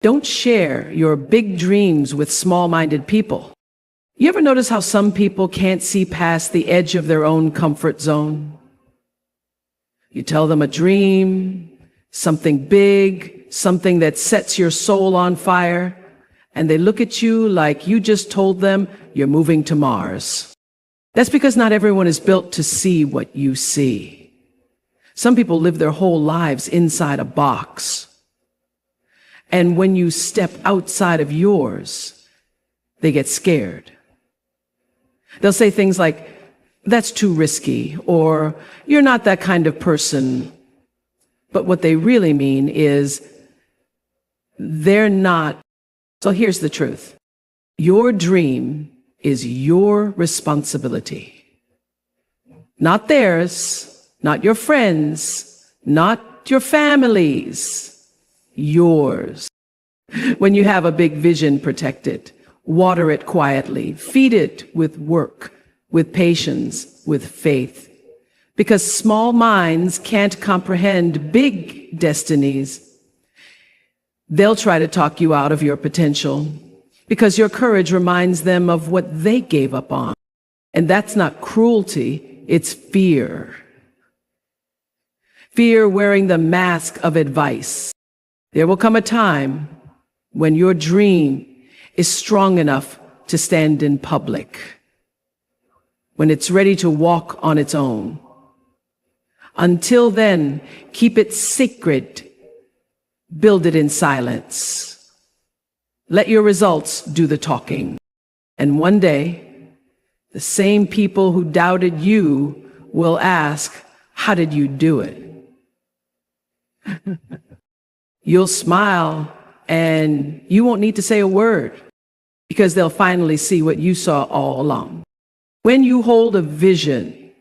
Don't share your big dreams with small-minded people. You ever notice how some people can't see past the edge of their own comfort zone? You tell them a dream, something big, something that sets your soul on fire, and they look at you like you just told them you're moving to Mars. That's because not everyone is built to see what you see. Some people live their whole lives inside a box. And when you step outside of yours, they get scared. They'll say things like, "That's too risky," or "You're not that kind of person." But what they really mean is they're not. So here's the truth. Your dream is your responsibility. Not theirs, not your friends, not your family's. Yours. When you have a big vision, protect it. Water it quietly. Feed it with work, with patience, with faith. Because small minds can't comprehend big destinies. They'll try to talk you out of your potential because your courage reminds them of what they gave up on. And that's not cruelty, it's fear. Fear wearing the mask of advice. There will come a time when your dream is strong enough to stand in public, when it's ready to walk on its own. Until then, keep it sacred. Build it in silence. Let your results do the talking. And one day, the same people who doubted you will ask, "How did you do it?" You'll smile and you won't need to say a word because they'll finally see what you saw all along. When you hold a vision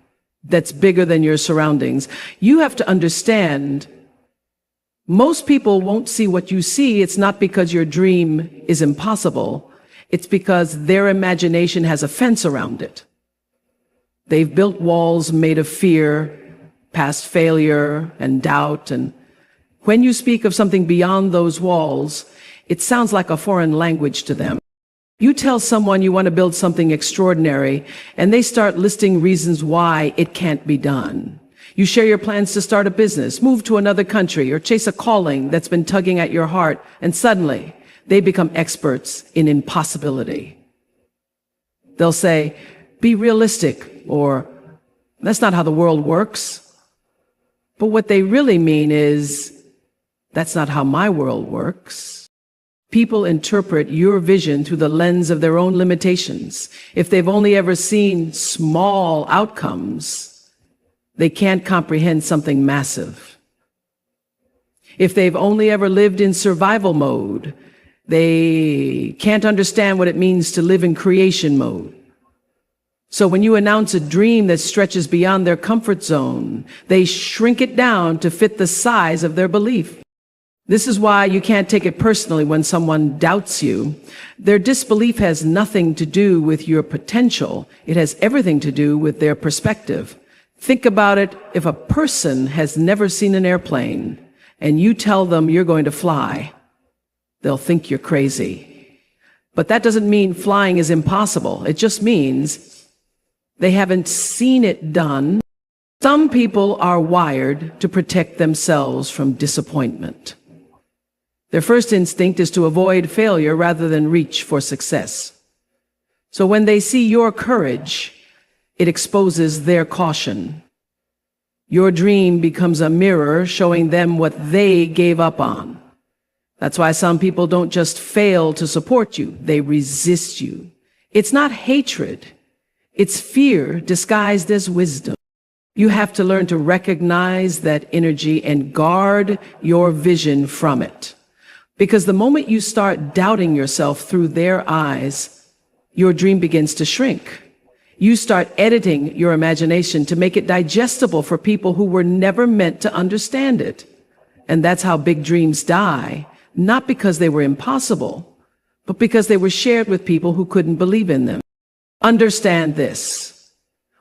that's bigger than your surroundings, you have to understand most people won't see what you see. It's not because your dream is impossible. It's because their imagination has a fence around it. They've built walls made of fear, past failure, and doubt. And when you speak of something beyond those walls, it sounds like a foreign language to them. You tell someone you want to build something extraordinary, and they start listing reasons why it can't be done. You share your plans to start a business, move to another country, or chase a calling that's been tugging at your heart, and suddenly they become experts in impossibility. They'll say, "Be realistic," or "That's not how the world works." But what they really mean is, "That's not how my world works." People interpret your vision through the lens of their own limitations. If they've only ever seen small outcomes, they can't comprehend something massive. If they've only ever lived in survival mode, they can't understand what it means to live in creation mode. So when you announce a dream that stretches beyond their comfort zone, they shrink it down to fit the size of their belief. This is why you can't take it personally when someone doubts you. Their disbelief has nothing to do with your potential. It has everything to do with their perspective. Think about it. If a person has never seen an airplane and you tell them you're going to fly, they'll think you're crazy. But that doesn't mean flying is impossible. It just means they haven't seen it done. Some people are wired to protect themselves from disappointment. Their first instinct is to avoid failure rather than reach for success. So when they see your courage, it exposes their caution. Your dream becomes a mirror showing them what they gave up on. That's why some people don't just fail to support you, they resist you. It's not hatred, it's fear disguised as wisdom. You have to learn to recognize that energy and guard your vision from it. Because the moment you start doubting yourself through their eyes, your dream begins to shrink. You start editing your imagination to make it digestible for people who were never meant to understand it. And that's how big dreams die, not because they were impossible, but because they were shared with people who couldn't believe in them. Understand this.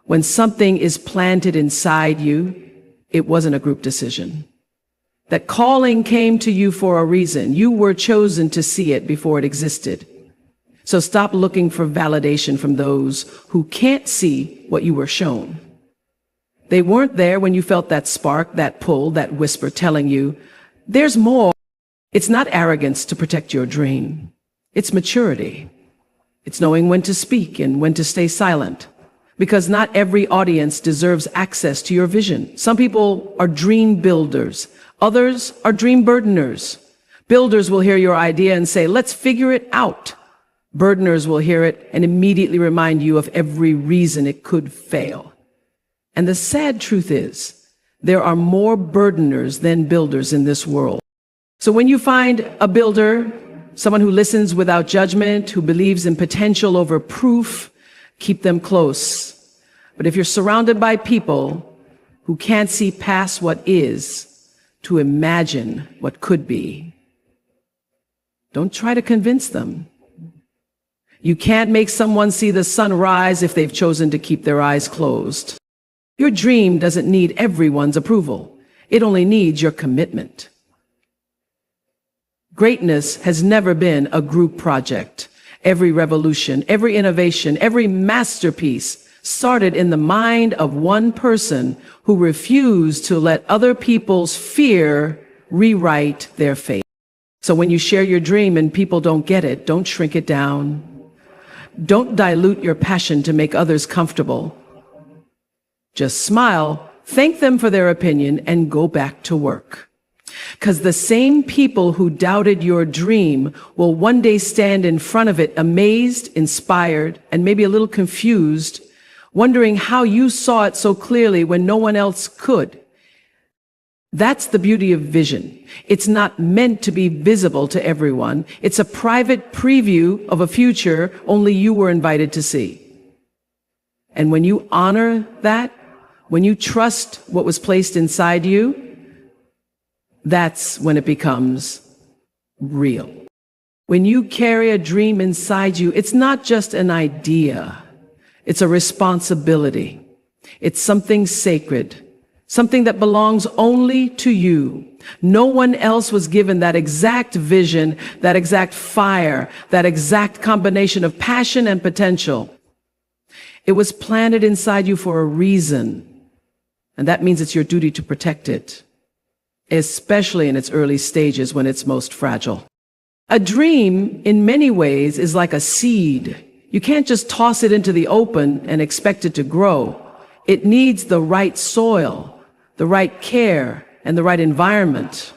When something is planted inside you, it wasn't a group decision. That calling came to you for a reason. You were chosen to see it before it existed. So stop looking for validation from those who can't see what you were shown. They weren't there when you felt that spark, that pull, that whisper telling you, there's more. It's not arrogance to protect your dream. It's maturity. It's knowing when to speak and when to stay silent. Because not every audience deserves access to your vision. Some people are dream builders. Others are dream burdeners. Builders will hear your idea and say, let's figure it out. Burdeners will hear it and immediately remind you of every reason it could fail. And the sad truth is, there are more burdeners than builders in this world. So when you find a builder, someone who listens without judgment, who believes in potential over proof, keep them close. But if you're surrounded by people who can't see past what is to imagine what could be, don't try to convince them. You can't make someone see the sun rise if they've chosen to keep their eyes closed. Your dream doesn't need everyone's approval. It only needs your commitment. Greatness has never been a group project. Every revolution, every innovation, every masterpiece started in the mind of one person who refused to let other people's fear rewrite their fate. So when you share your dream and people don't get it, don't shrink it down. Don't dilute your passion to make others comfortable. Just smile, thank them for their opinion, and go back to work. Because the same people who doubted your dream will one day stand in front of it amazed, inspired, and maybe a little confused, wondering how you saw it so clearly when no one else could. That's the beauty of vision. It's not meant to be visible to everyone. It's a private preview of a future only you were invited to see. And when you honor that, when you trust what was placed inside you, that's when it becomes real. When you carry a dream inside you, it's not just an idea. It's a responsibility. It's something sacred, something that belongs only to you. No one else was given that exact vision, that exact fire, that exact combination of passion and potential. It was planted inside you for a reason, and that means it's your duty to protect it, especially in its early stages when it's most fragile. A dream, in many ways, is like a seed. You can't just toss it into the open and expect it to grow. It needs the right soil, the right care, and the right environment.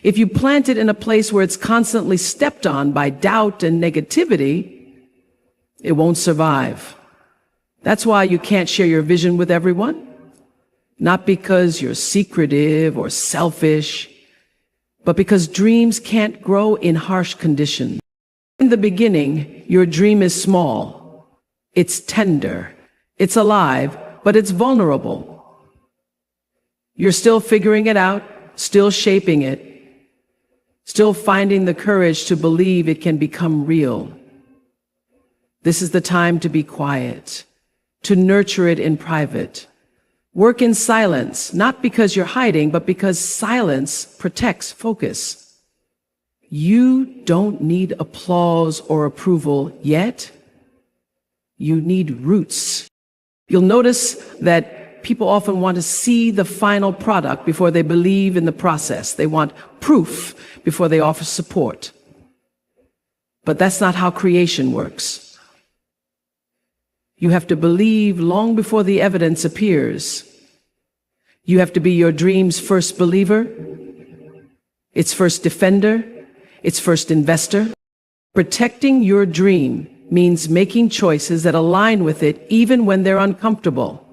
If you plant it in a place where it's constantly stepped on by doubt and negativity, it won't survive. That's why you can't share your vision with everyone. Not because you're secretive or selfish, but because dreams can't grow in harsh conditions. In the beginning, your dream is small. It's tender. It's alive, but it's vulnerable. You're still figuring it out, still shaping it, still finding the courage to believe it can become real. This is the time to be quiet, to nurture it in private. Work in silence, not because you're hiding, but because silence protects focus. You don't need applause or approval yet. You need roots. You'll notice that people often want to see the final product before they believe in the process. They want proof before they offer support. But that's not how creation works. You have to believe long before the evidence appears. You have to be your dream's first believer, its first defender, its first investor. Protecting your dream means making choices that align with it even when they're uncomfortable.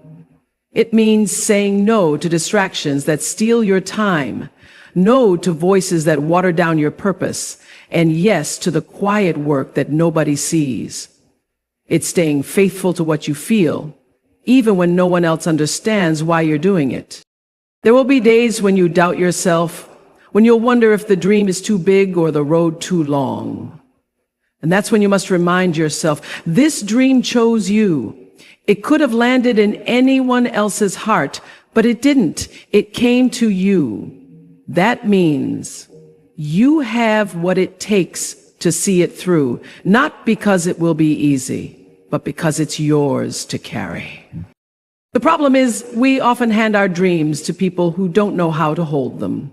It means saying no to distractions that steal your time, no to voices that water down your purpose, and yes to the quiet work that nobody sees. It's staying faithful to what you feel, even when no one else understands why you're doing it. There will be days when you doubt yourself, when you'll wonder if the dream is too big or the road too long. And that's when you must remind yourself, this dream chose you. It could have landed in anyone else's heart, but it didn't. It came to you. That means you have what it takes to see it through, not because it will be easy, but because it's yours to carry. The problem is we often hand our dreams to people who don't know how to hold them.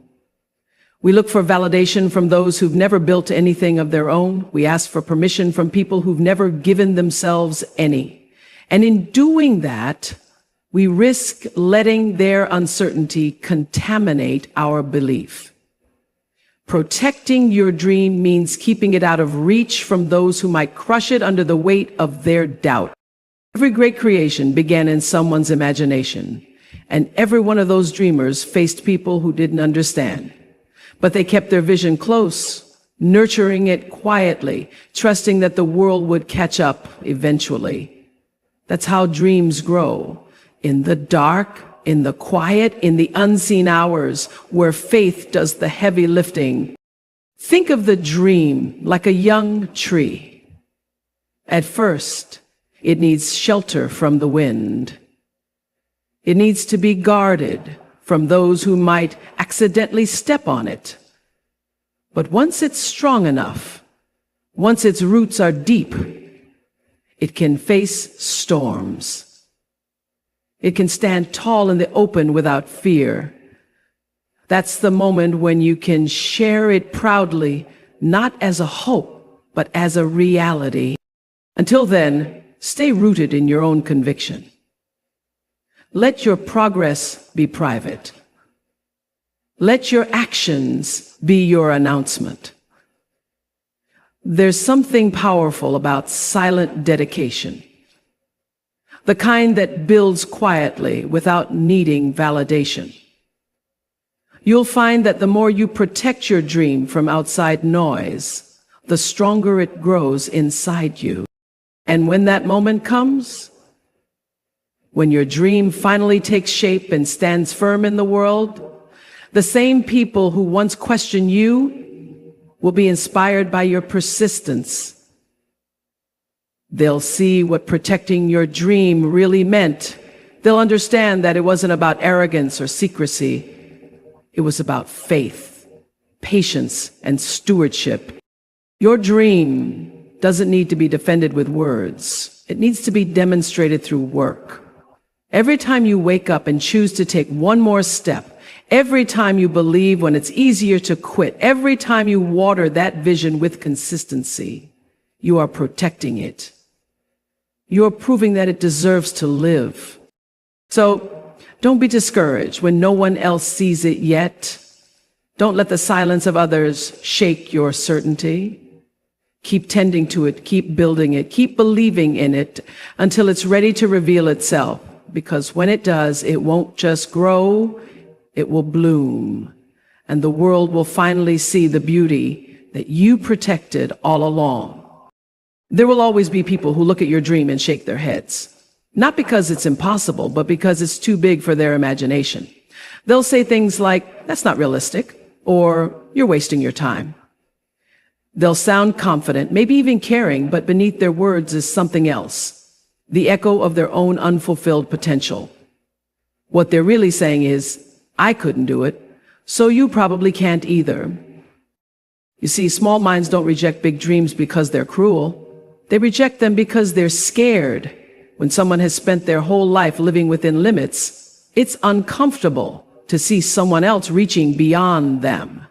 We look for validation from those who've never built anything of their own. We ask for permission from people who've never given themselves any. And in doing that, we risk letting their uncertainty contaminate our belief. Protecting your dream means keeping it out of reach from those who might crush it under the weight of their doubt. Every great creation began in someone's imagination, and every one of those dreamers faced people who didn't understand. But they kept their vision close, nurturing it quietly, trusting that the world would catch up eventually. That's how dreams grow. In the dark, in the quiet, in the unseen hours where faith does the heavy lifting. Think of the dream like a young tree. At first, it needs shelter from the wind. It needs to be guarded from those who might accidentally step on it. But once it's strong enough, once its roots are deep, it can face storms. It can stand tall in the open without fear. That's the moment when you can share it proudly, not as a hope, but as a reality. Until then, stay rooted in your own conviction. Let your progress be private. Let your actions be your announcement. There's something powerful about silent dedication. The kind that builds quietly without needing validation. You'll find that the more you protect your dream from outside noise, the stronger it grows inside you. And when that moment comes, when your dream finally takes shape and stands firm in the world, the same people who once questioned you will be inspired by your persistence. They'll see what protecting your dream really meant. They'll understand that it wasn't about arrogance or secrecy. It was about faith, patience, and stewardship. Your dream doesn't need to be defended with words. It needs to be demonstrated through work. Every time you wake up and choose to take one more step, every time you believe when it's easier to quit, every time you water that vision with consistency, you are protecting it. You're proving that it deserves to live. So don't be discouraged when no one else sees it yet. Don't let the silence of others shake your certainty. Keep tending to it, keep building it, keep believing in it until it's ready to reveal itself. Because when it does, it won't just grow, it will bloom. And the world will finally see the beauty that you protected all along. There will always be people who look at your dream and shake their heads. Not because it's impossible, but because it's too big for their imagination. They'll say things like, "That's not realistic," or "You're wasting your time." They'll sound confident, maybe even caring, but beneath their words is something else, the echo of their own unfulfilled potential. What they're really saying is, "I couldn't do it, so you probably can't either." You see, small minds don't reject big dreams because they're cruel. They reject them because they're scared. When someone has spent their whole life living within limits, it's uncomfortable to see someone else reaching beyond them.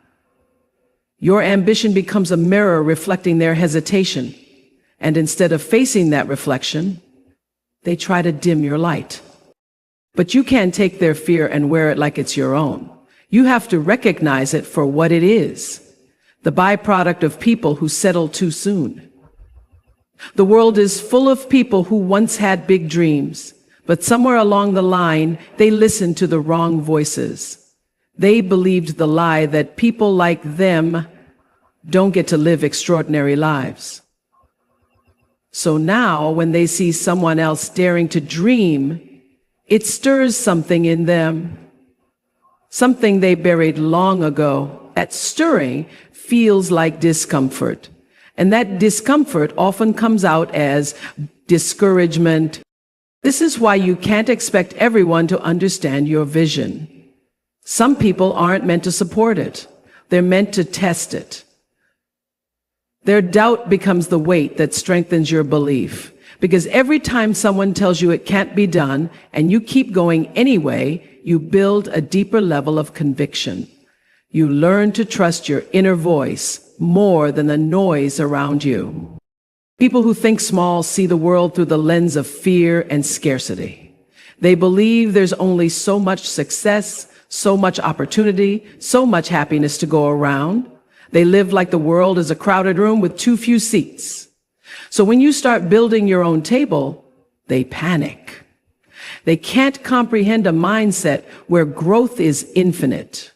Your ambition becomes a mirror reflecting their hesitation. And instead of facing that reflection, they try to dim your light. But you can't take their fear and wear it like it's your own. You have to recognize it for what it is, the byproduct of people who settle too soon. The world is full of people who once had big dreams, but somewhere along the line, they listened to the wrong voices. They believed the lie that people like them don't get to live extraordinary lives. So now, when they see someone else daring to dream, it stirs something in them, something they buried long ago. That stirring feels like discomfort. And that discomfort often comes out as discouragement. This is why you can't expect everyone to understand your vision. Some people aren't meant to support it. They're meant to test it. Their doubt becomes the weight that strengthens your belief. Because every time someone tells you it can't be done and you keep going anyway, you build a deeper level of conviction. You learn to trust your inner voice more than the noise around you. People who think small see the world through the lens of fear and scarcity. They believe there's only so much success, so much opportunity, so much happiness to go around. They live like the world is a crowded room with too few seats. So when you start building your own table, they panic. They can't comprehend a mindset where growth is infinite,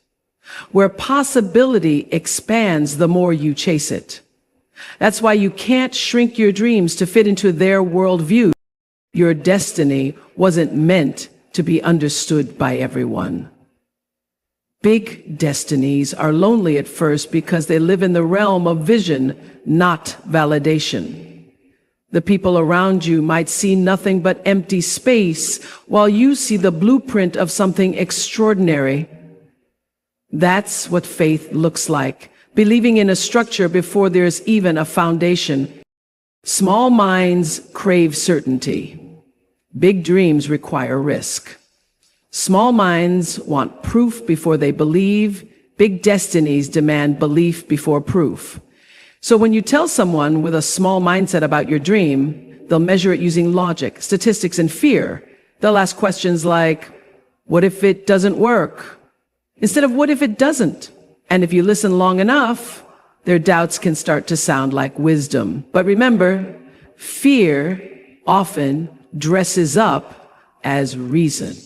where possibility expands the more you chase it. That's why you can't shrink your dreams to fit into their worldview. Your destiny wasn't meant to be understood by everyone. Big destinies are lonely at first because they live in the realm of vision, not validation. The people around you might see nothing but empty space while you see the blueprint of something extraordinary. That's what faith looks like, believing in a structure before there's even a foundation. Small minds crave certainty. Big dreams require risk. Small minds want proof before they believe. Big destinies demand belief before proof. So when you tell someone with a small mindset about your dream, they'll measure it using logic, statistics, and fear. They'll ask questions like, what if it doesn't work? Instead of what if it doesn't? And if you listen long enough, their doubts can start to sound like wisdom. But remember, fear often dresses up as reason.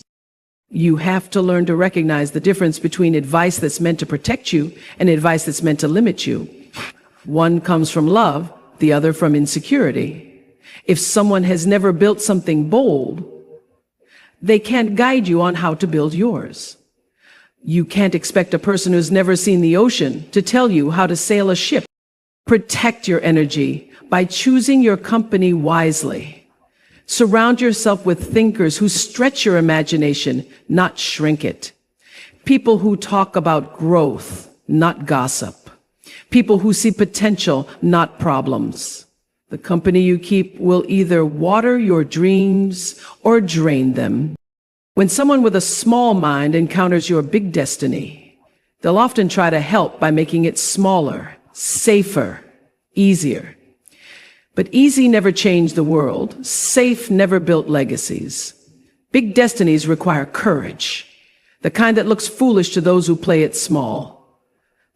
You have to learn to recognize the difference between advice that's meant to protect you and advice that's meant to limit you. One comes from love, the other from insecurity. If someone has never built something bold, they can't guide you on how to build yours. You can't expect a person who's never seen the ocean to tell you how to sail a ship. Protect your energy by choosing your company wisely. Surround yourself with thinkers who stretch your imagination, not shrink it. People who talk about growth, not gossip. People who see potential, not problems. The company you keep will either water your dreams or drain them. When someone with a small mind encounters your big destiny, they'll often try to help by making it smaller, safer, easier. But easy never changed the world. Safe never built legacies. Big destinies require courage, the kind that looks foolish to those who play it small,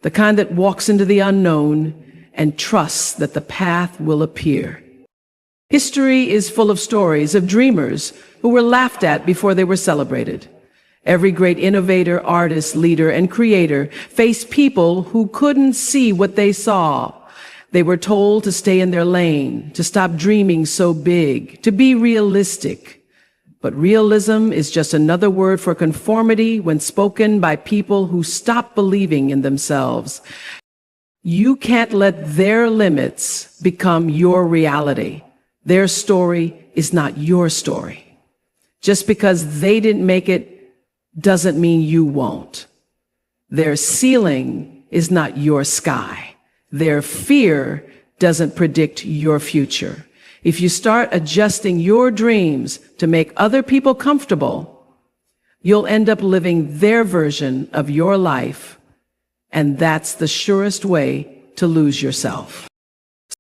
the kind that walks into the unknown and trusts that the path will appear. History is full of stories of dreamers who were laughed at before they were celebrated. Every great innovator, artist, leader, and creator faced people who couldn't see what they saw. They were told to stay in their lane, to stop dreaming so big, to be realistic. But realism is just another word for conformity when spoken by people who stop believing in themselves. You can't let their limits become your reality. Their story is not your story. Just because they didn't make it doesn't mean you won't. Their ceiling is not your sky. Their fear doesn't predict your future. If you start adjusting your dreams to make other people comfortable, you'll end up living their version of your life, and that's the surest way to lose yourself.